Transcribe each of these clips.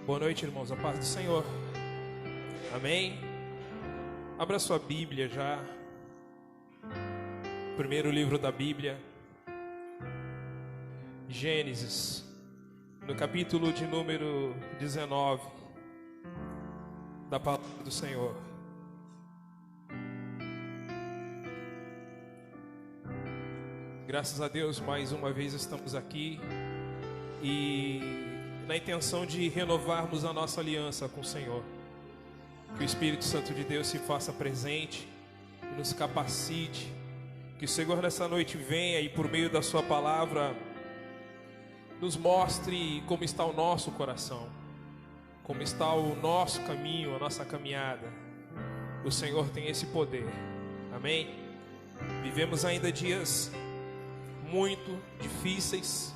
Boa noite, irmãos, a paz do Senhor. Amém. Abra sua Bíblia já. Primeiro livro da Bíblia, Gênesis, no capítulo de número 19 da palavra do Senhor. Graças a Deus, mais uma vez estamos aqui e na intenção de renovarmos a nossa aliança com o Senhor. Que o Espírito Santo de Deus se faça presente e nos capacite. Que o Senhor nessa noite venha e por meio da sua palavra nos mostre como está o nosso coração, como está o nosso caminho, a nossa caminhada. O Senhor tem esse poder. Amém? Vivemos ainda dias muito difíceis.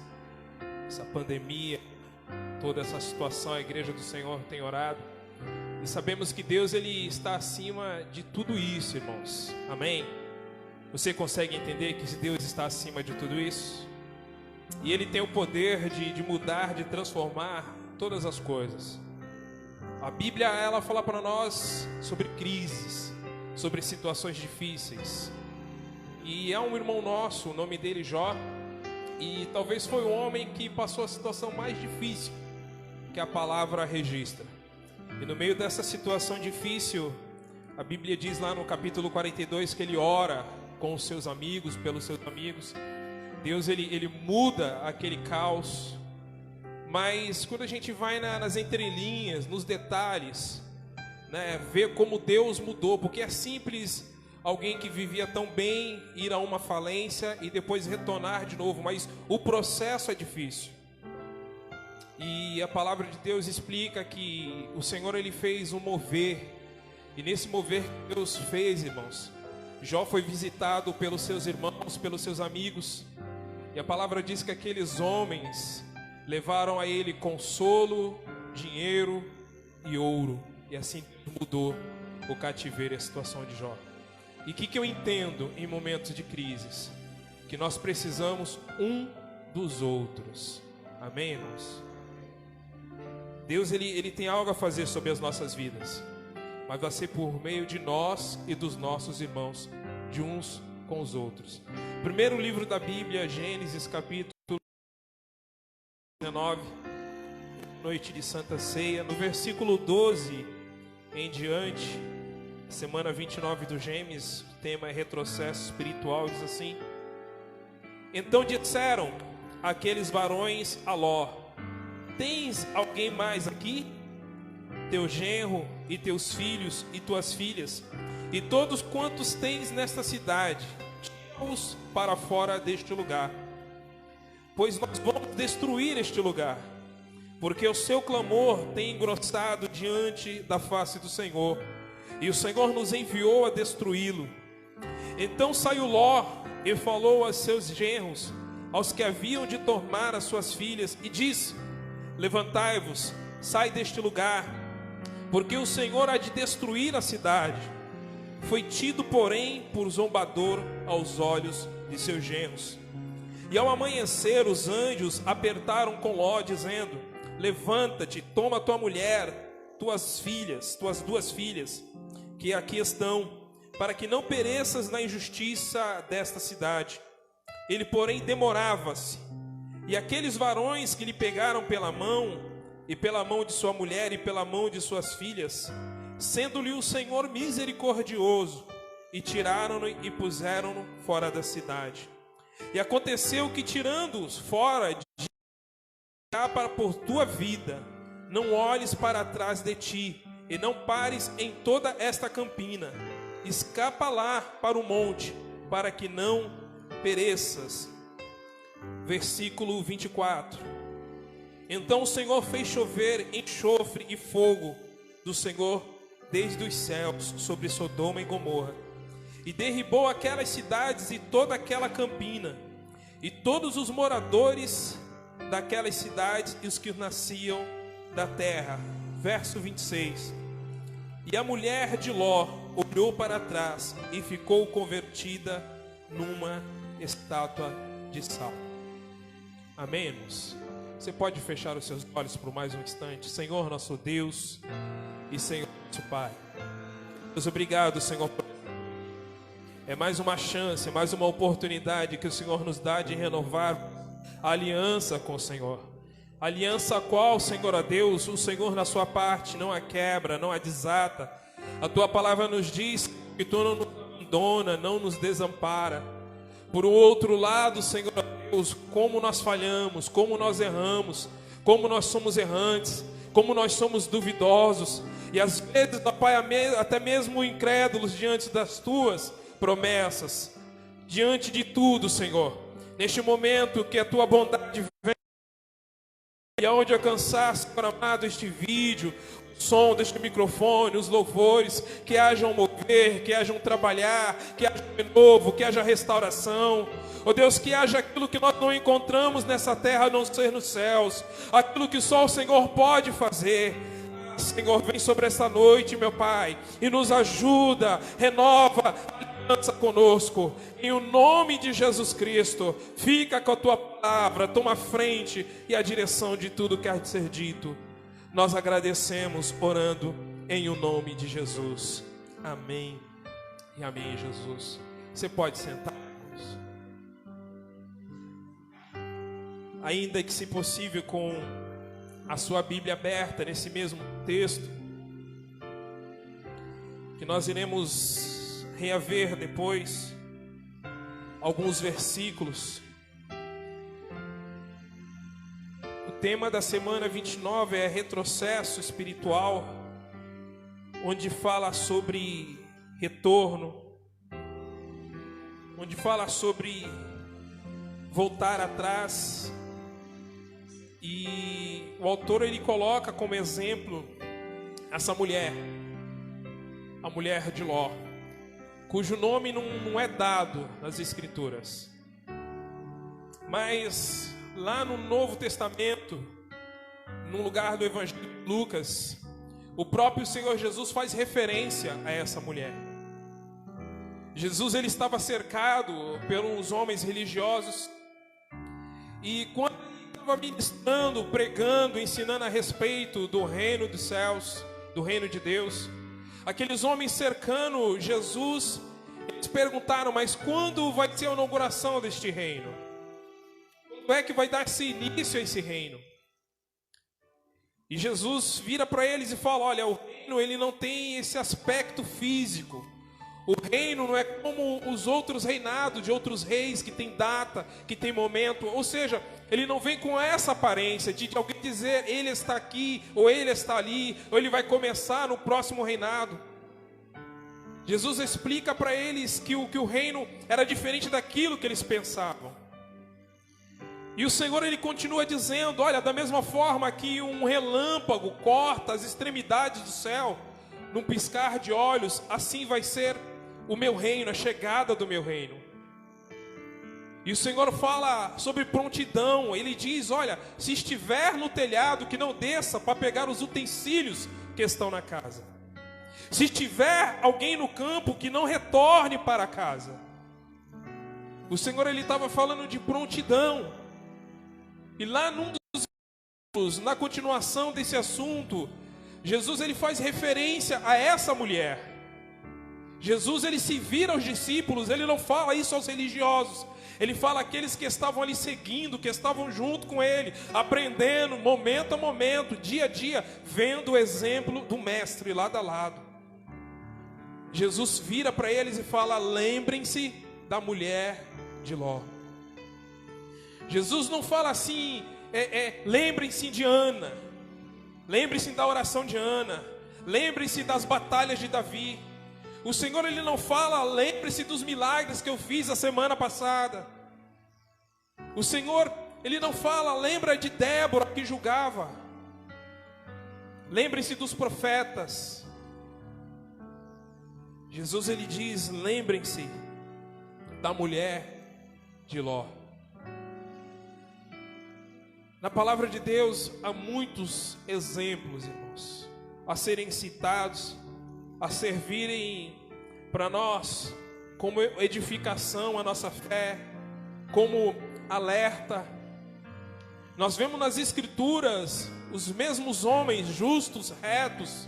Essa pandemia, toda essa situação, a igreja do Senhor tem orado. E sabemos que Deus, Ele está acima de tudo isso, irmãos. Amém? Você consegue entender que Deus está acima de tudo isso? E Ele tem o poder de mudar, de transformar todas as coisas. A Bíblia, ela fala para nós sobre crises, sobre situações difíceis. E há um irmão nosso, o nome dele Jó, e talvez foi o homem que passou a situação mais difícil que a palavra registra. E no meio dessa situação difícil, a Bíblia diz lá no capítulo 42 que ele ora com os seus amigos, pelos seus amigos. Deus, ele muda aquele caos. Mas quando a gente vai nas entrelinhas, nos detalhes, né, ver como Deus mudou, porque é simples alguém que vivia tão bem ir a uma falência e depois retornar de novo, mas o processo é difícil. E a palavra de Deus explica que o Senhor, Ele fez um mover, e nesse mover que Deus fez, irmãos, Jó foi visitado pelos seus irmãos, pelos seus amigos, e a palavra diz que aqueles homens levaram a ele consolo, dinheiro e ouro, e assim mudou o cativeiro e a situação de Jó. E o que eu entendo em momentos de crises? Que nós precisamos um dos outros. Amém, irmãos? Deus, ele tem algo a fazer sobre as nossas vidas, mas vai ser por meio de nós e dos nossos irmãos, de uns com os outros. Primeiro livro da Bíblia, Gênesis, capítulo 19, noite de Santa Ceia, no versículo 12 em diante, semana 29 do Gênesis, o tema é retrocesso espiritual, diz assim: Então disseram aqueles varões a Ló: Tens alguém mais aqui? Teu genro e teus filhos e tuas filhas, e todos quantos tens nesta cidade, tira-os para fora deste lugar, pois nós vamos destruir este lugar, porque o seu clamor tem engrossado diante da face do Senhor, e o Senhor nos enviou a destruí-lo. Então saiu Ló e falou a seus genros, aos que haviam de tomar as suas filhas, e disse: Levantai-vos, sai deste lugar, porque o Senhor há de destruir a cidade. Foi tido, porém, por zombador aos olhos de seus genros. E ao amanhecer os anjos apertaram com Ló, dizendo: Levanta-te, toma tua mulher, tuas filhas, tuas duas filhas, que aqui estão, para que não pereças na injustiça desta cidade. Ele, porém, demorava-se. E aqueles varões que lhe pegaram pela mão, e pela mão de sua mulher, e pela mão de suas filhas, sendo-lhe o Senhor misericordioso, e tiraram-no e puseram-no fora da cidade. E aconteceu que, tirando-os fora, para por tua vida, não olhes para trás de ti, e não pares em toda esta campina. Escapa lá para o monte, para que não pereças. Versículo 24. Então o Senhor fez chover enxofre e fogo do Senhor desde os céus sobre Sodoma e Gomorra, e derribou aquelas cidades e toda aquela campina, e todos os moradores daquelas cidades e os que nasciam da terra. Verso 26. E a mulher de Ló olhou para trás e ficou convertida numa estátua de sal. Amém, irmãos? Você pode fechar os seus olhos por mais um instante. Senhor, nosso Deus e Senhor, nosso Pai. Deus, obrigado, Senhor. É mais uma chance, mais uma oportunidade que o Senhor nos dá de renovar a aliança com o Senhor. Aliança a qual, Senhor, a Deus, o Senhor na sua parte não a quebra, não a desata. A tua palavra nos diz que tu não nos abandona, não nos desampara. Por outro lado, Senhor, Deus, como nós falhamos, como nós erramos, como nós somos errantes, como nós somos duvidosos, e às vezes, ó Pai, até mesmo incrédulos diante das tuas promessas, diante de tudo, Senhor. Neste momento que a tua bondade vem, e aonde alcançar, Senhor amado, este vídeo, o som deste microfone, os louvores, que haja um mover, que haja um trabalhar, que haja um renovo, que haja restauração. Ó Deus, que haja aquilo que nós não encontramos nessa terra, a não ser nos céus, aquilo que só o Senhor pode fazer. Senhor, vem sobre essa noite, meu Pai, e nos ajuda, renova a aliança conosco, em o nome de Jesus Cristo. Fica com a tua palavra, toma a frente e a direção de tudo que há de ser dito. Nós agradecemos, orando em o nome de Jesus. Amém e amém, Jesus. Você pode sentar, irmãos. Ainda que, se possível, com a sua Bíblia aberta nesse mesmo texto, que nós iremos reaver depois alguns versículos. O tema da semana 29 é retrocesso espiritual, onde fala sobre retorno, onde fala sobre voltar atrás. E o autor, ele coloca como exemplo essa mulher, a mulher de Ló, cujo nome não é dado nas Escrituras, mas lá no Novo Testamento, no lugar do Evangelho de Lucas, o próprio Senhor Jesus faz referência a essa mulher. Jesus, ele estava cercado pelos homens religiosos, e quando ministrando, pregando, ensinando a respeito do reino dos céus, do reino de Deus, aqueles homens cercando Jesus, eles perguntaram: mas quando vai ser a inauguração deste reino? Quando é que vai dar-se início a esse reino? E Jesus vira para eles e fala: olha, o reino, ele não tem esse aspecto físico. O reino não é como os outros reinados de outros reis, que tem data, que tem momento. Ou seja, ele não vem com essa aparência de alguém dizer ele está aqui, ou ele está ali, ou ele vai começar no próximo reinado. Jesus explica para eles que o reino era diferente daquilo que eles pensavam. E o Senhor, ele continua dizendo: olha, da mesma forma que um relâmpago corta as extremidades do céu, num piscar de olhos, assim vai ser o meu reino, a chegada do meu reino. E o Senhor fala sobre prontidão. Ele diz: olha, se estiver no telhado, que não desça para pegar os utensílios que estão na casa. Se estiver alguém no campo, que não retorne para casa. O Senhor, ele estava falando de prontidão. E lá num dos versículos, na continuação desse assunto, Jesus, ele faz referência a essa mulher. Jesus, ele se vira aos discípulos, ele não fala isso aos religiosos, ele fala àqueles que estavam ali seguindo, que estavam junto com ele, aprendendo, momento a momento, dia a dia, vendo o exemplo do mestre lado a lado. Jesus vira para eles e fala: lembrem-se da mulher de Ló. Jesus não fala assim, lembrem-se de Ana, lembrem-se da oração de Ana, lembrem-se das batalhas de Davi. O Senhor, ele não fala: lembre-se dos milagres que eu fiz a semana passada. O Senhor, ele não fala: lembra de Débora que julgava. Lembre-se dos profetas. Jesus, ele diz: lembrem-se da mulher de Ló. Na palavra de Deus há muitos exemplos, irmãos, a serem citados, a servirem para nós como edificação à nossa fé, como alerta. Nós vemos nas Escrituras os mesmos homens justos, retos.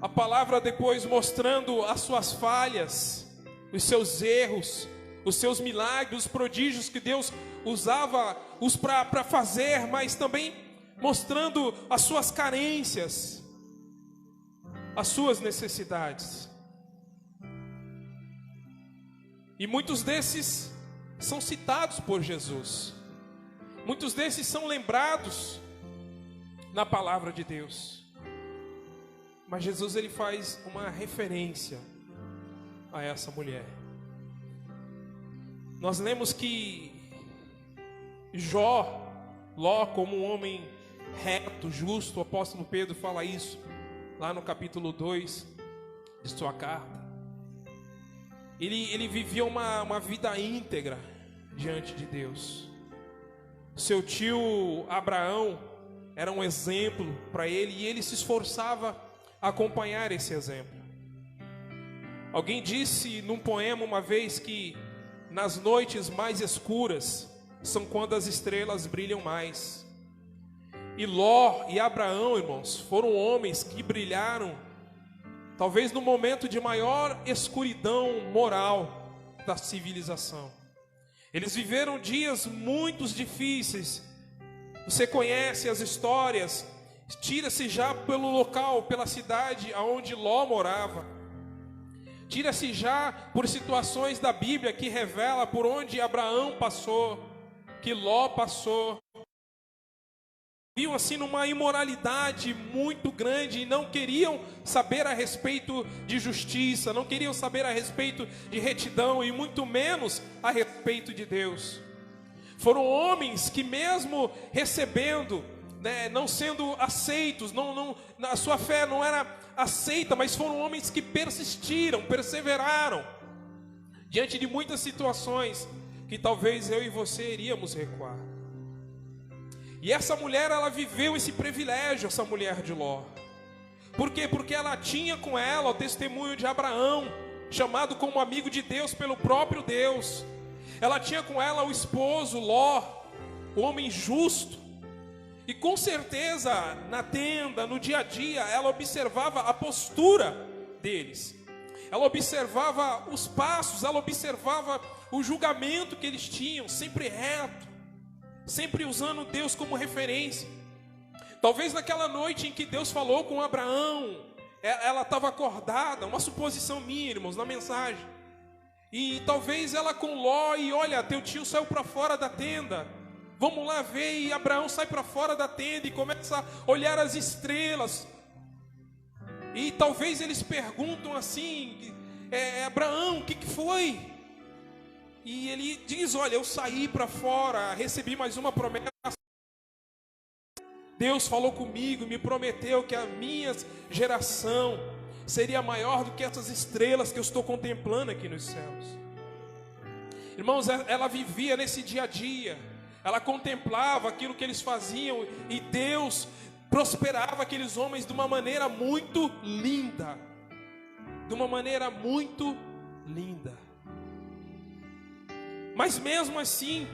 A palavra depois mostrando as suas falhas, os seus erros, os seus milagres, os prodígios que Deus usava-os para fazer, mas também mostrando as suas carências, as suas necessidades. E muitos desses são citados por Jesus. Muitos desses são lembrados na palavra de Deus. Mas Jesus, ele faz uma referência a essa mulher. Nós lemos que Ló, como um homem reto, justo, o apóstolo Pedro fala isso lá no capítulo 2 de sua carta. Ele vivia uma vida íntegra diante de Deus. Seu tio Abraão era um exemplo para ele, e ele se esforçava a acompanhar esse exemplo. Alguém disse num poema uma vez que nas noites mais escuras são quando as estrelas brilham mais. E Ló e Abraão, irmãos, foram homens que brilharam talvez no momento de maior escuridão moral da civilização. Eles viveram dias muito difíceis. Você conhece as histórias. Tira-se já pelo local, pela cidade aonde Ló morava. Tira-se já por situações da Bíblia que revela por onde Abraão passou, que Ló passou. Viam assim numa imoralidade muito grande e não queriam saber a respeito de justiça, não queriam saber a respeito de retidão e muito menos a respeito de Deus. Foram homens que mesmo recebendo, não sendo aceitos, a sua fé não era aceita, mas foram homens que persistiram, perseveraram diante de muitas situações que talvez eu e você iríamos recuar. E essa mulher, ela viveu esse privilégio, essa mulher de Ló. Por quê? Porque ela tinha com ela o testemunho de Abraão, chamado como amigo de Deus pelo próprio Deus. Ela tinha com ela o esposo Ló, o homem justo. E com certeza, na tenda, no dia a dia, ela observava a postura deles. Ela observava os passos, ela observava o julgamento que eles tinham, sempre reto. Sempre usando Deus como referência. Talvez naquela noite em que Deus falou com Abraão, ela estava acordada, uma suposição minha, irmãos, na mensagem. E talvez ela com Ló, e olha, teu tio saiu para fora da tenda, vamos lá ver. E Abraão sai para fora da tenda e começa a olhar as estrelas. E talvez eles perguntam assim, Abraão, o que foi? E ele diz, olha, eu saí para fora, recebi mais uma promessa. Deus falou comigo, me prometeu que a minha geração seria maior do que essas estrelas que eu estou contemplando aqui nos céus. Irmãos, ela vivia nesse dia a dia. Ela contemplava aquilo que eles faziam e Deus prosperava aqueles homens de uma maneira muito linda. De uma maneira muito linda. Mas mesmo assim,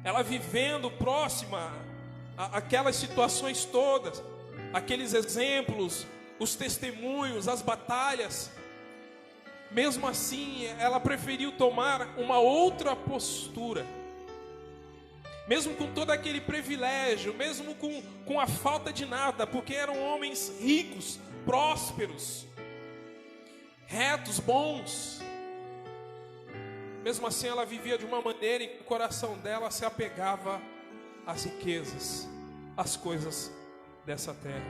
ela vivendo próxima àquelas situações todas, aqueles exemplos, os testemunhos, as batalhas, mesmo assim, ela preferiu tomar uma outra postura. Mesmo com todo aquele privilégio, mesmo com a falta de nada, porque eram homens ricos, prósperos, retos, bons. Mesmo assim, ela vivia de uma maneira em que o coração dela se apegava às riquezas, às coisas dessa terra.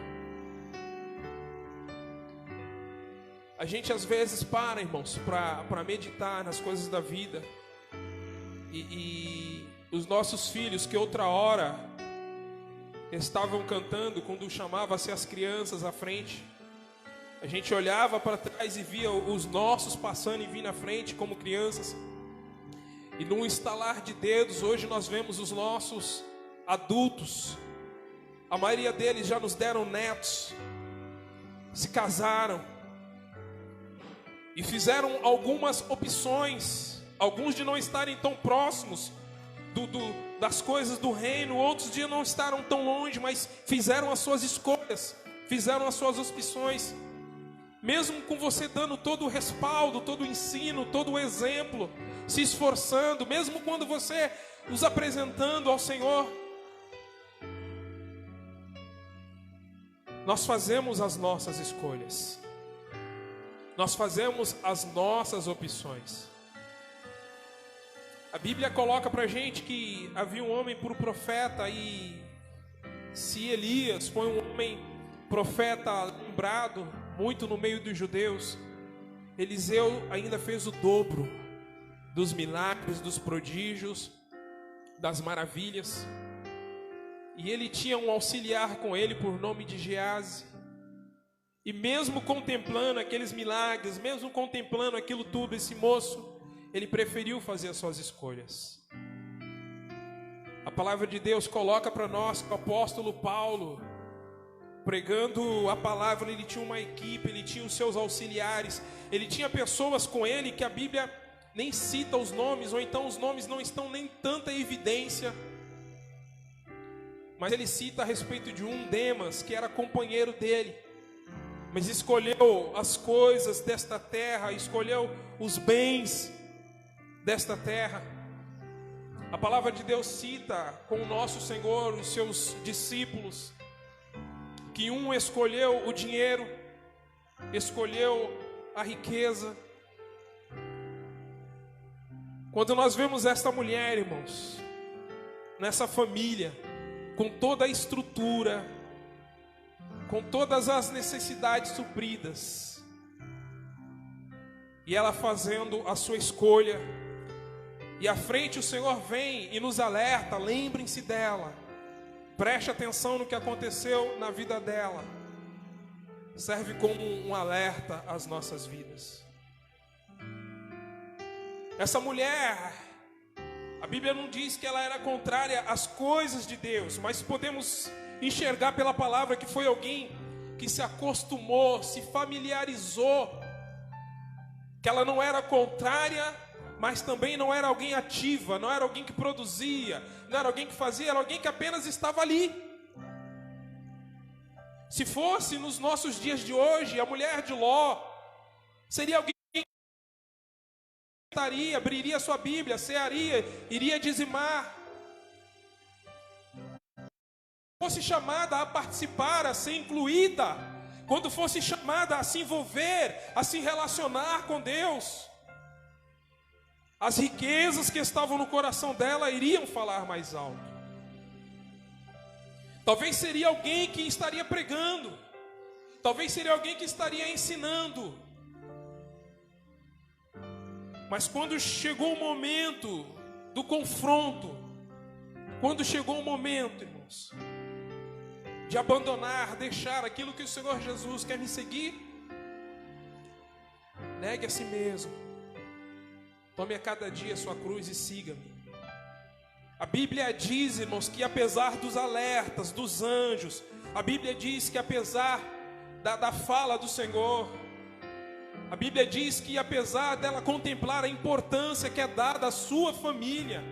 A gente às vezes para, irmãos, para meditar nas coisas da vida. E os nossos filhos que outra hora estavam cantando quando chamava-se as crianças à frente, a gente olhava para trás e via os nossos passando e vindo na frente como crianças. E num estalar de dedos, hoje nós vemos os nossos adultos. A maioria deles já nos deram netos, se casaram e fizeram algumas opções. Alguns de não estarem tão próximos das coisas do reino, outros dias não estavam tão longe, mas fizeram as suas escolhas, fizeram as suas opções. Mesmo com você dando todo o respaldo, todo o ensino, todo o exemplo, se esforçando, mesmo quando você os apresentando ao Senhor, nós fazemos as nossas escolhas, nós fazemos as nossas opções. A Bíblia coloca para a gente que havia um homem por profeta, e se Elias foi um homem profeta lembrado muito no meio dos judeus, Eliseu ainda fez o dobro dos milagres, dos prodígios, das maravilhas. E ele tinha um auxiliar com ele por nome de Geazi. E mesmo contemplando aqueles milagres, mesmo contemplando aquilo tudo, esse moço, ele preferiu fazer as suas escolhas. A palavra de Deus coloca para nós que o apóstolo Paulo, pregando a palavra, ele tinha uma equipe, ele tinha os seus auxiliares, ele tinha pessoas com ele que a Bíblia nem cita os nomes, ou então os nomes não estão nem tanta evidência, mas ele cita a respeito de um Demas, que era companheiro dele, mas escolheu as coisas desta terra, escolheu os bens desta terra. A palavra de Deus cita com o nosso Senhor, os seus discípulos, que um escolheu o dinheiro, escolheu a riqueza. Quando nós vemos esta mulher, irmãos, nessa família, com toda a estrutura, com todas as necessidades supridas, e ela fazendo a sua escolha, e à frente o Senhor vem e nos alerta: lembrem-se dela, preste atenção no que aconteceu na vida dela. Serve como um alerta às nossas vidas. Essa mulher, a Bíblia não diz que ela era contrária às coisas de Deus, mas podemos enxergar pela palavra que foi alguém que se acostumou, se familiarizou, que ela não era contrária, mas também não era alguém ativa, não era alguém que produzia, não era alguém que fazia, era alguém que apenas estava ali. Se fosse nos nossos dias de hoje, a mulher de Ló seria alguém que estaria, abriria sua Bíblia, cearia, iria dizimar. Fosse chamada a participar, a ser incluída, quando fosse chamada a se envolver, a se relacionar com Deus, as riquezas que estavam no coração dela iriam falar mais alto. Talvez seria alguém que estaria pregando, talvez seria alguém que estaria ensinando. Mas quando chegou o momento do confronto, quando chegou o momento, irmãos, de abandonar, deixar aquilo que o Senhor Jesus quer me seguir, negue a si mesmo. Tome a cada dia a sua cruz e siga-me. A Bíblia diz, irmãos, que apesar dos alertas, dos anjos, a Bíblia diz que apesar da fala do Senhor, a Bíblia diz que apesar dela contemplar a importância que é dada à sua família,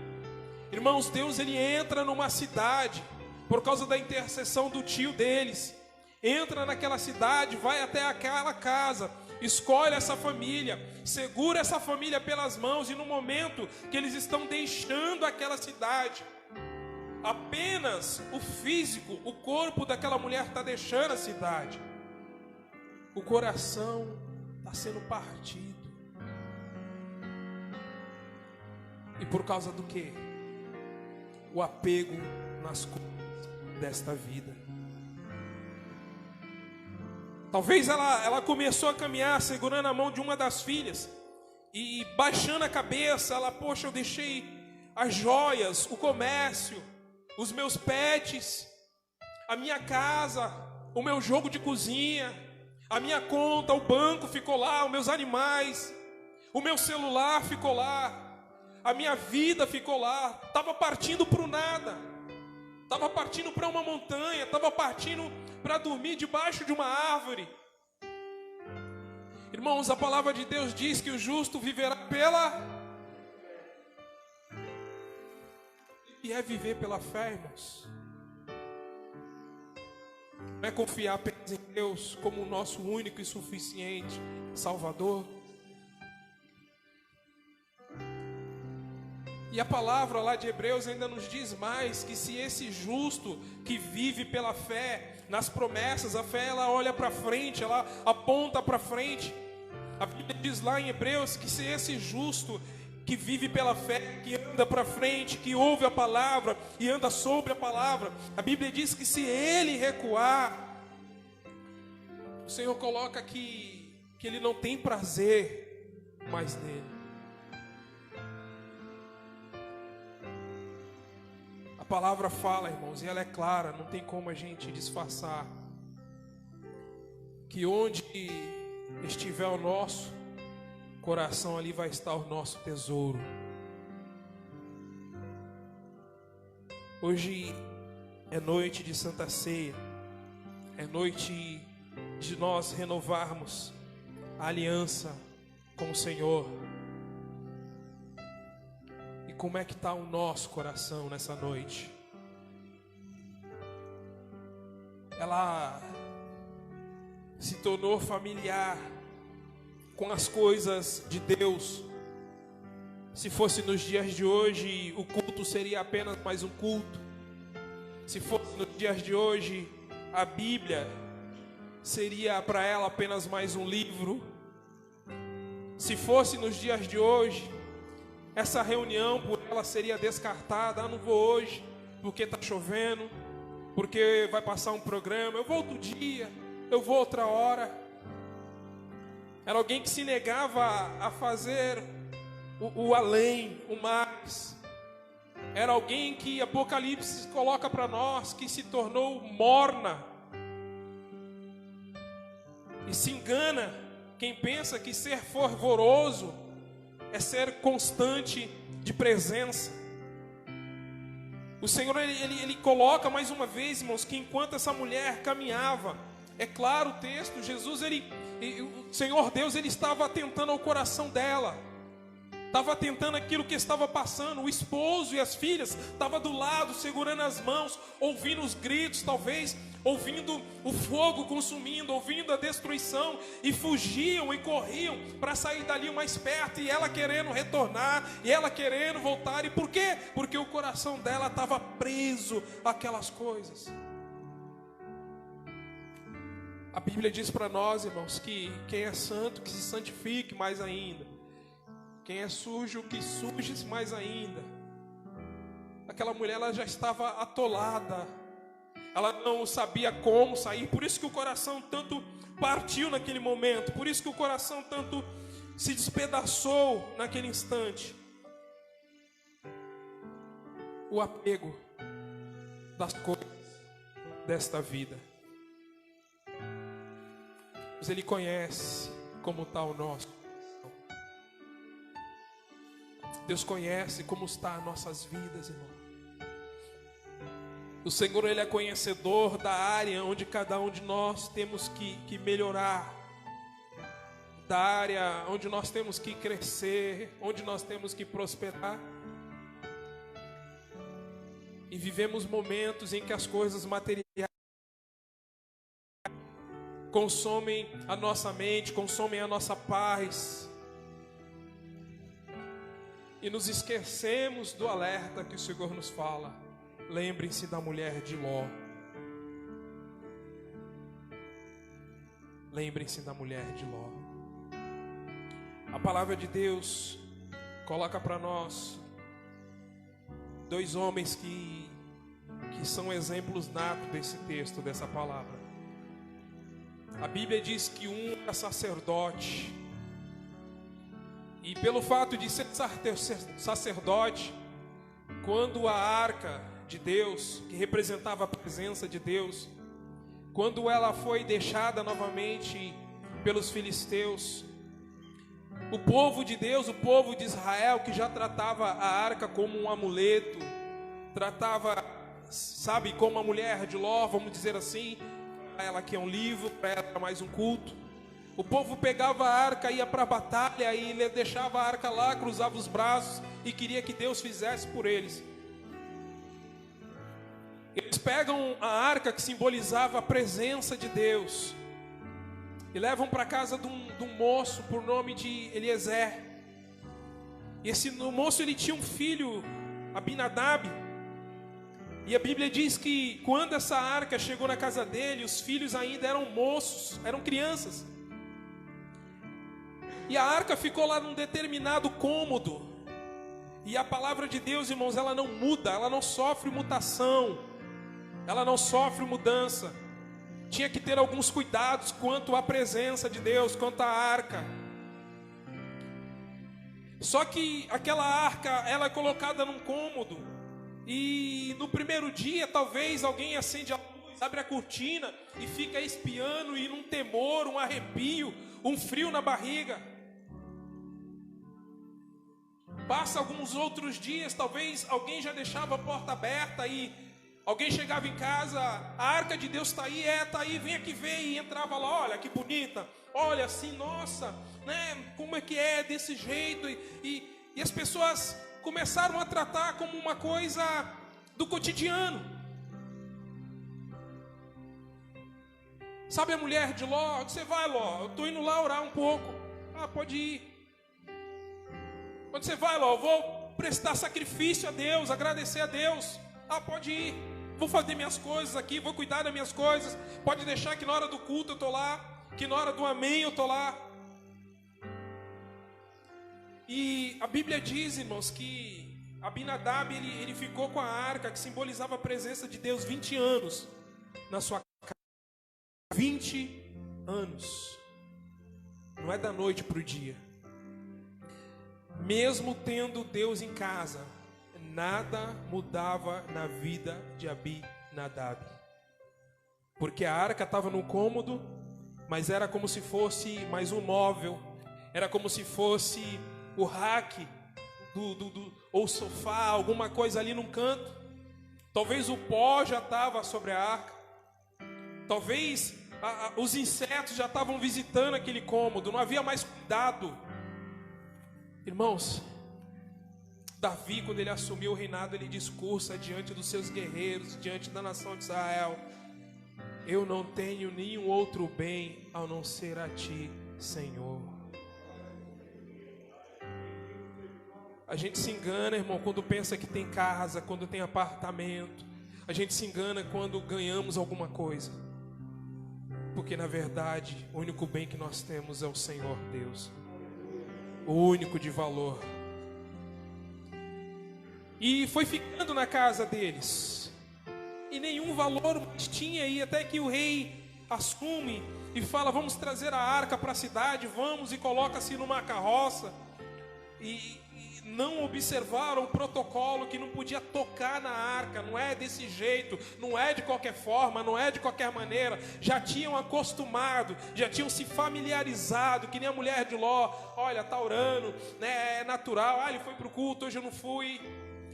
irmãos, Deus ele entra numa cidade, por causa da intercessão do tio deles, entra naquela cidade, vai até aquela casa, escolhe essa família, segura essa família pelas mãos, e no momento que eles estão deixando aquela cidade, apenas o físico, o corpo daquela mulher está deixando a cidade, o coração está sendo partido. E por causa do quê? O apego nas coisas desta vida. Talvez ela começou a caminhar segurando a mão de uma das filhas e baixando a cabeça, ela, poxa, eu deixei as joias, o comércio, os meus pets, a minha casa, o meu jogo de cozinha, a minha conta, o banco ficou lá, os meus animais, o meu celular ficou lá, a minha vida ficou lá. Estava partindo para o nada, estava partindo para uma montanha, estava partindo para dormir debaixo de uma árvore. Irmãos, a palavra de Deus diz que o justo viverá pela... que é viver pela fé, irmãos. Não é confiar apenas em Deus como o nosso único e suficiente Salvador. E a palavra lá de Hebreus ainda nos diz mais, que se esse justo que vive pela fé nas promessas, a fé ela olha para frente, ela aponta para frente. A Bíblia diz lá em Hebreus que se esse justo que vive pela fé, que anda para frente, que ouve a palavra e anda sobre a palavra, a Bíblia diz que se ele recuar, o Senhor coloca que ele não tem prazer mais nele. A palavra fala, irmãos, e ela é clara, não tem como a gente disfarçar, que onde estiver o nosso coração, ali vai estar o nosso tesouro. Hoje é noite de Santa Ceia, é noite de nós renovarmos a aliança com o Senhor. E como é que está o nosso coração nessa noite? Ela se tornou familiar com as coisas de Deus. Se fosse nos dias de hoje, o culto seria apenas mais um culto. Se fosse nos dias de hoje, a Bíblia seria para ela apenas mais um livro. Se fosse nos dias de hoje, essa reunião por ela seria descartada. Não vou hoje porque está chovendo, porque vai passar um programa, eu vou outro dia, eu vou outra hora. Era alguém que se negava a fazer o além, o mais. Era alguém que Apocalipse coloca para nós que se tornou morna. E se engana quem pensa que ser fervoroso é ser constante de presença. O Senhor, ele coloca mais uma vez, irmãos, que enquanto essa mulher caminhava, é claro o texto, Jesus, o Senhor Deus, ele estava atentando ao coração dela, estava atentando aquilo que estava passando. O esposo e as filhas estavam do lado, segurando as mãos, ouvindo os gritos, talvez, ouvindo o fogo consumindo, ouvindo a destruição, e fugiam e corriam para sair dali mais perto, e ela querendo retornar, e ela querendo voltar. E por quê? Porque o coração dela estava preso àquelas coisas. A Bíblia diz para nós, irmãos, que quem é santo, que se santifique mais ainda. Quem é sujo, que suje-se mais ainda. Aquela mulher, ela já estava atolada. Ela não sabia como sair. Por isso que o coração tanto partiu naquele momento. Por isso que o coração tanto se despedaçou naquele instante. O apego das coisas desta vida. Mas Ele conhece como está o nosso. Deus conhece como está as nossas vidas, irmão. O Senhor, Ele é conhecedor da área onde cada um de nós temos que melhorar, da área onde nós temos que crescer, onde nós temos que prosperar. E vivemos momentos em que as coisas materiais consomem a nossa mente, consomem a nossa paz. E nos esquecemos do alerta que o Senhor nos fala. Lembrem-se da mulher de Ló. Lembrem-se da mulher de Ló. A palavra de Deus coloca para nós dois homens que são exemplos natos desse texto, dessa palavra. A Bíblia diz que um era sacerdote. E pelo fato de ser sacerdote, quando a arca de Deus, que representava a presença de Deus, quando ela foi deixada novamente pelos filisteus, o povo de Deus, o povo de Israel, que já tratava a arca como um amuleto, tratava, sabe, como a mulher de Ló, vamos dizer assim, para ela que é um livro, para ela é mais um culto. O povo pegava a arca, ia para a batalha e deixava a arca lá, cruzava os braços e queria que Deus fizesse por eles. Eles pegam a arca que simbolizava a presença de Deus e levam para a casa de um moço por nome de Eliezer. E esse moço, ele tinha um filho, Abinadab. E a Bíblia diz que quando essa arca chegou na casa dele, os filhos ainda eram moços, eram crianças. E a arca ficou lá num determinado cômodo. E a palavra de Deus, irmãos, ela não muda, ela não sofre mutação, ela não sofre mudança. Tinha que ter alguns cuidados quanto à presença de Deus, quanto à arca. Só que aquela arca, ela é colocada num cômodo. E no primeiro dia, talvez alguém acende a luz, abre a cortina e fica espiando, e num temor, um arrepio, um frio na barriga. Passa alguns outros dias, talvez alguém já deixava a porta aberta e alguém chegava em casa, a arca de Deus está aí, está aí, vem aqui ver, e entrava lá, olha que bonita, olha assim, nossa, né, como é que é desse jeito, e as pessoas começaram a tratar como uma coisa do cotidiano. Sabe a mulher de Ló? Você vai, Ló, eu estou indo lá orar um pouco. Ah, pode ir. Quando você vai, Ló, eu vou prestar sacrifício a Deus, agradecer a Deus. Ah, pode ir. Vou fazer minhas coisas aqui, vou cuidar das minhas coisas. Pode deixar que na hora do culto eu estou lá, que na hora do amém eu estou lá. E a Bíblia diz, irmãos, que Abinadab, ele ficou com a arca que simbolizava a presença de Deus 20 anos na sua casa. 20 anos. Não é da noite para o dia. Mesmo tendo Deus em casa, nada mudava na vida de Abinadab. Porque a arca estava no cômodo, mas era como se fosse mais um móvel. Era como se fosse o rack ou o sofá, alguma coisa ali num canto. Talvez o pó já estava sobre a arca. Talvez os insetos já estavam visitando aquele cômodo. Não havia mais cuidado. Irmãos, Davi, quando ele assumiu o reinado, ele discursa diante dos seus guerreiros, diante da nação de Israel: eu não tenho nenhum outro bem a não ser a ti, Senhor. A gente se engana, irmão, quando pensa que tem casa, quando tem apartamento. A gente se engana quando ganhamos alguma coisa. Porque na verdade, o único bem que nós temos é o Senhor Deus. O único de valor. E foi ficando na casa deles. E nenhum valor mais tinha. E até que o rei assume e fala: vamos trazer a arca para a cidade. Vamos, e coloca-se numa carroça. E não observaram o protocolo, que não podia tocar na arca. Não é desse jeito, não é de qualquer forma, não é de qualquer maneira. Já tinham acostumado, já tinham se familiarizado, que nem a mulher de Ló. Olha, está orando, né, é natural. Ah, ele foi para o culto, hoje eu não fui.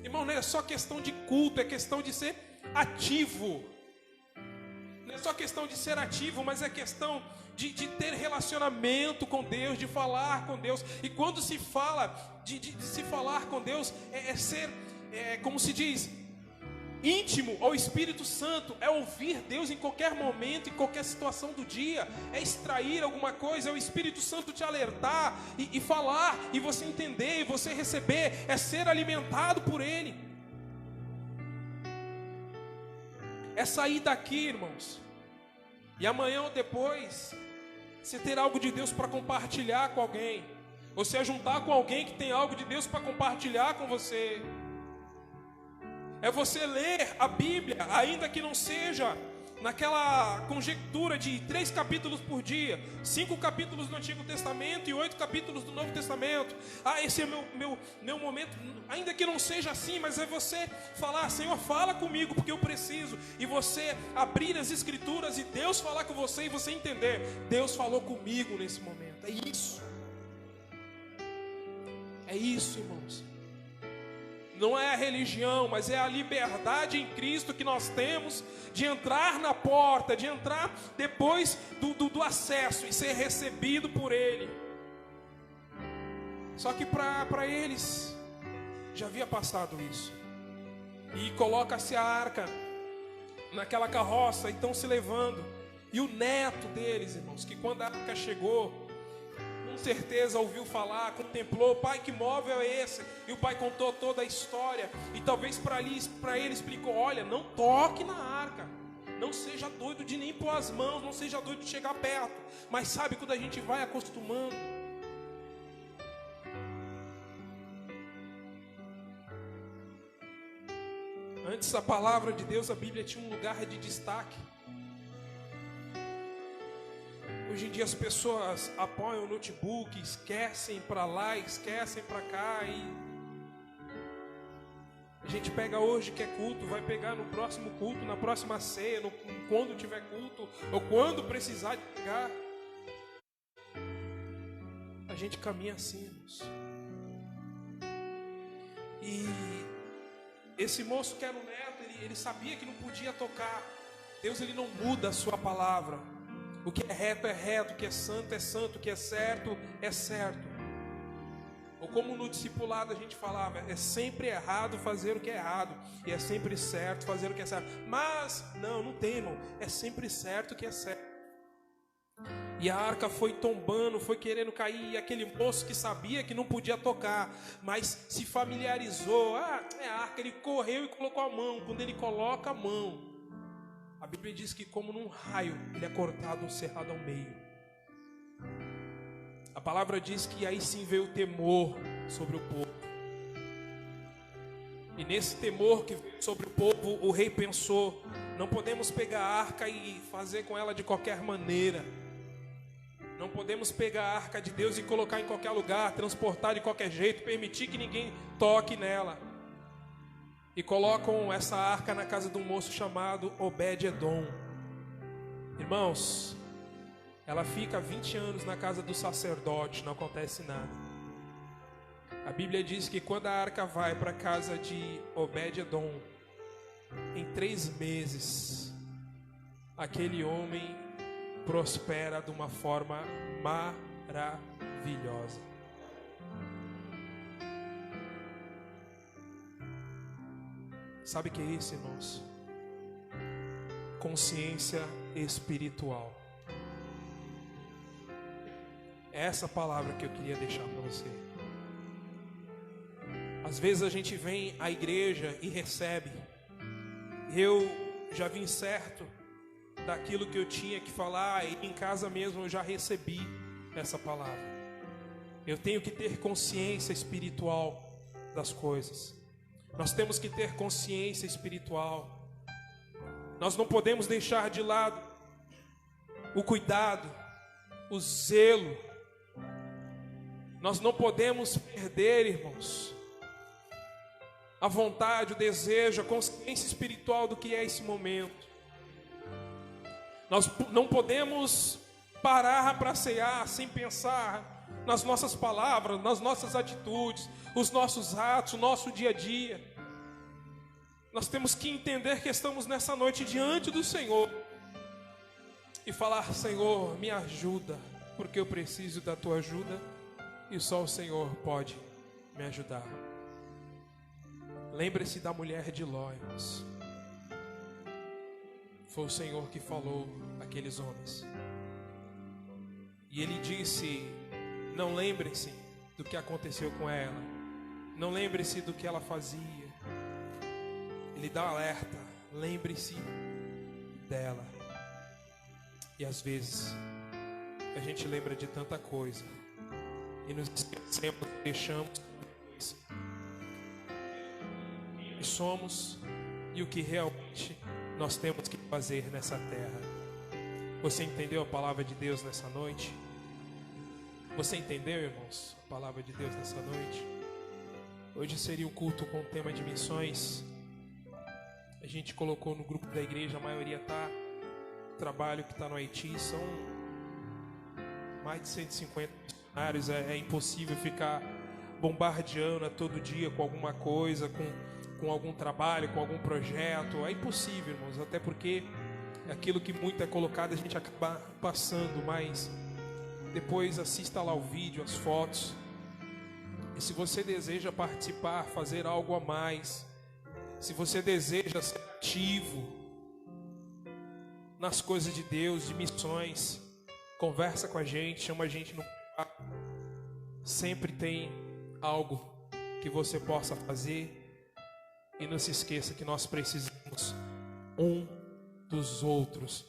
Irmão, não é só questão de culto, é questão de ser ativo. Não é só questão de ser ativo, mas é questão de ter relacionamento com Deus, de falar com Deus. E quando se fala de se falar com Deus, é ser, como se diz, íntimo ao Espírito Santo. É ouvir Deus em qualquer momento, em qualquer situação do dia. É extrair alguma coisa, é o Espírito Santo te alertar e falar, e você entender, e você receber. É ser alimentado por Ele. É sair daqui, irmãos, e amanhã ou depois você ter algo de Deus para compartilhar com alguém. Você juntar com alguém que tem algo de Deus para compartilhar com você. É você ler a Bíblia, ainda que não seja naquela conjectura de 3 capítulos por dia, 5 capítulos do Antigo Testamento e 8 capítulos do Novo Testamento. Ah, esse é meu momento. Ainda que não seja assim, mas é você falar: Senhor, fala comigo, porque eu preciso. E você abrir as Escrituras e Deus falar com você, e você entender: Deus falou comigo nesse momento. É isso. É isso, irmãos. Não é a religião, mas é a liberdade em Cristo que nós temos de entrar na porta, de entrar depois do acesso e ser recebido por Ele. Só que para eles já havia passado isso. E coloca-se a arca naquela carroça e estão se levando. E o neto deles, irmãos, que quando a arca chegou, com certeza ouviu falar, contemplou: pai, que móvel é esse? E o pai contou toda a história. E talvez para ele explicou: olha, não toque na arca, não seja doido de nem pôr as mãos, não seja doido de chegar perto. Mas sabe, quando a gente vai acostumando, antes a palavra de Deus, a Bíblia tinha um lugar de destaque. Hoje em dia as pessoas apoiam o notebook, esquecem para lá, esquecem para cá, e a gente pega hoje que é culto, vai pegar no próximo culto, na próxima ceia, quando tiver culto, ou quando precisar de pegar. A gente caminha assim, irmãos. E esse moço que era o neto, ele sabia que não podia tocar. Deus, ele não muda a sua palavra. O que é reto, o que é santo, o que é certo é certo. Ou como no discipulado a gente falava, é sempre errado fazer o que é errado, e é sempre certo fazer o que é certo. Mas, não tem, irmão, é sempre certo o que é certo. E a arca foi tombando, foi querendo cair, e aquele moço que sabia que não podia tocar, mas se familiarizou: é a arca, ele correu e colocou a mão. Quando ele coloca a mão, a Bíblia diz que como num raio, ele é cortado, cerrado ao meio. A palavra diz que aí sim veio o temor sobre o povo. E nesse temor que veio sobre o povo, o rei pensou: não podemos pegar a arca e fazer com ela de qualquer maneira. Não podemos pegar a arca de Deus e colocar em qualquer lugar, transportar de qualquer jeito, permitir que ninguém toque nela. E colocam essa arca na casa de um moço chamado Obed-Edom. Irmãos, ela fica 20 anos na casa do sacerdote, não acontece nada. A Bíblia diz que quando a arca vai para a casa de Obed-Edom, em 3 meses, aquele homem prospera de uma forma maravilhosa. Sabe o que é isso, irmãos? Consciência espiritual. É essa palavra que eu queria deixar para você. Às vezes a gente vem à igreja e recebe. Eu já vim certo daquilo que eu tinha que falar, e em casa mesmo eu já recebi essa palavra. Eu tenho que ter consciência espiritual das coisas. Nós temos que ter consciência espiritual. Nós não podemos deixar de lado o cuidado, o zelo. Nós não podemos perder, irmãos, a vontade, o desejo, a consciência espiritual do que é esse momento. Nós não podemos parar para cear sem pensar nas nossas palavras, nas nossas atitudes, os nossos atos, o nosso dia a dia. Nós temos que entender que estamos nessa noite diante do Senhor e falar: Senhor, me ajuda, porque eu preciso da tua ajuda e só o Senhor pode me ajudar. Lembre-se da mulher de Ló, irmãos. Foi o Senhor que falou àqueles homens. E Ele disse: não lembrem-se do que aconteceu com ela. Não lembre-se do que ela fazia. Ele dá alerta: lembre-se dela. E às vezes a gente lembra de tanta coisa e nos esquecemos, deixamos e somos e o que realmente nós temos que fazer nessa terra. Você entendeu a palavra de Deus nessa noite? Você entendeu, irmãos, a palavra de Deus nessa noite? Hoje seria um culto com o tema de missões. A gente colocou no grupo da igreja, a maioria está. O trabalho que está no Haiti são mais de 150 missionários. É impossível ficar bombardeando a todo dia com alguma coisa, com algum trabalho, com algum projeto. É impossível, irmãos, até porque aquilo que muito é colocado a gente acaba passando, mas depois assista lá o vídeo, as fotos. E se você deseja participar, fazer algo a mais, se você deseja ser ativo, nas coisas de Deus, de missões. Conversa com a gente, chama a gente no quarto. Sempre tem algo que você possa fazer. E não se esqueça que nós precisamos um dos outros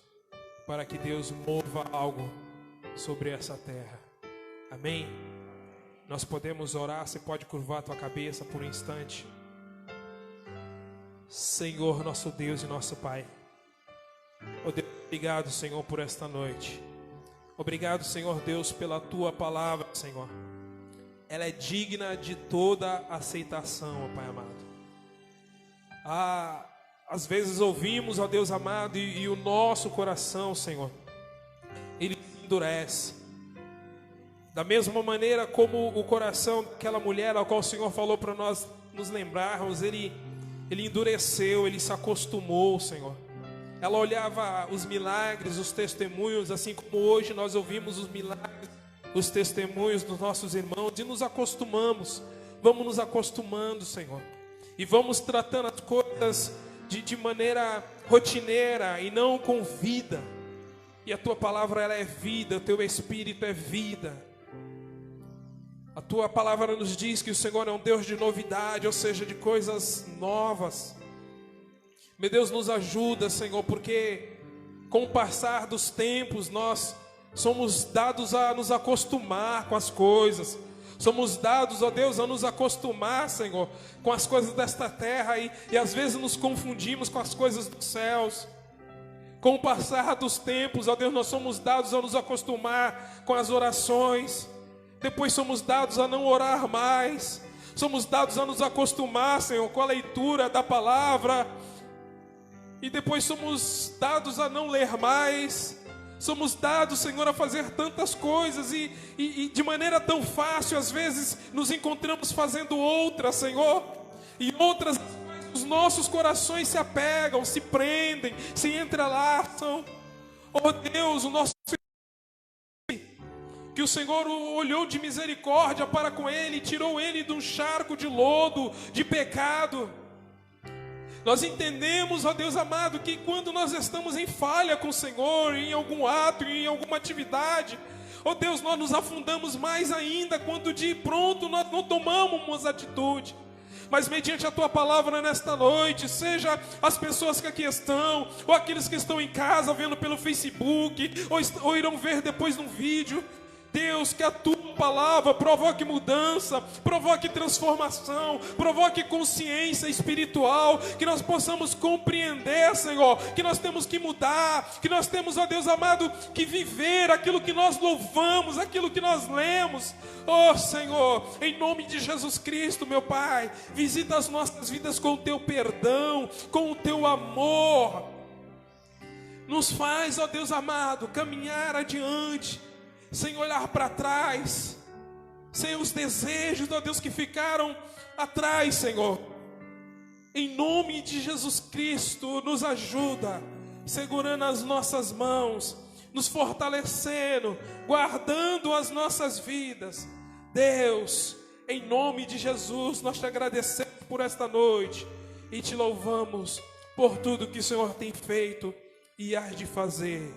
para que Deus mova algo sobre essa terra. Amém? Nós podemos orar, você pode curvar a tua cabeça por um instante. Senhor, nosso Deus e nosso Pai. Oh Deus, obrigado, Senhor, por esta noite. Obrigado, Senhor Deus, pela tua palavra, Senhor. Ela é digna de toda aceitação, ó Pai amado. Às vezes ouvimos, ó Deus amado, e o nosso coração, Senhor, ele se endurece. Da mesma maneira como o coração daquela mulher ao qual o Senhor falou para nós nos lembrarmos, ele endureceu, ele se acostumou, Senhor. Ela olhava os milagres, os testemunhos, assim como hoje nós ouvimos os milagres, os testemunhos dos nossos irmãos, e nos acostumamos. Vamos nos acostumando, Senhor, e vamos tratando as coisas de maneira rotineira e não com vida. E a tua palavra, ela é vida, o teu Espírito é vida. A tua palavra nos diz que o Senhor é um Deus de novidade, ou seja, de coisas novas. Meu Deus, nos ajuda, Senhor, porque com o passar dos tempos nós somos dados a nos acostumar com as coisas. Somos dados, ó Deus, a nos acostumar, Senhor, com as coisas desta terra e às vezes nos confundimos com as coisas dos céus. Com o passar dos tempos, ó Deus, nós somos dados a nos acostumar com as orações. Depois somos dados a não orar mais. Somos dados a nos acostumar, Senhor, com a leitura da palavra. E depois somos dados a não ler mais. Somos dados, Senhor, a fazer tantas coisas e de maneira tão fácil, às vezes, nos encontramos fazendo outras, Senhor. E outras, os nossos corações se apegam, se prendem, se entrelaçam. Oh Deus, o nosso que o Senhor olhou de misericórdia para com ele, tirou ele de um charco de lodo, de pecado. Nós entendemos, ó Deus amado, que quando nós estamos em falha com o Senhor, em algum ato, em alguma atividade, ó Deus, nós nos afundamos mais ainda quando de pronto nós não tomamos atitude. Mas mediante a tua palavra nesta noite, seja as pessoas que aqui estão, ou aqueles que estão em casa vendo pelo Facebook, ou irão ver depois num vídeo, Deus, que a tua palavra provoque mudança, provoque transformação, provoque consciência espiritual, que nós possamos compreender, Senhor, que nós temos que mudar, que nós temos, ó Deus amado, que viver aquilo que nós louvamos, aquilo que nós lemos. Oh Senhor, em nome de Jesus Cristo, meu Pai, visita as nossas vidas com o teu perdão, com o teu amor. Nos faz, ó Deus amado, caminhar adiante, sem olhar para trás, sem os desejos, ó Deus, que ficaram atrás, Senhor. Em nome de Jesus Cristo, nos ajuda, segurando as nossas mãos, nos fortalecendo, guardando as nossas vidas. Deus, em nome de Jesus, nós te agradecemos por esta noite e te louvamos por tudo que o Senhor tem feito e há de fazer.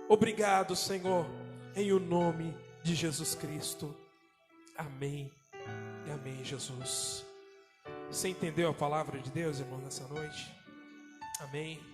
Obrigado, Senhor, em o nome de Jesus Cristo. Amém e amém, Jesus. Você entendeu a palavra de Deus, irmão, nessa noite? Amém.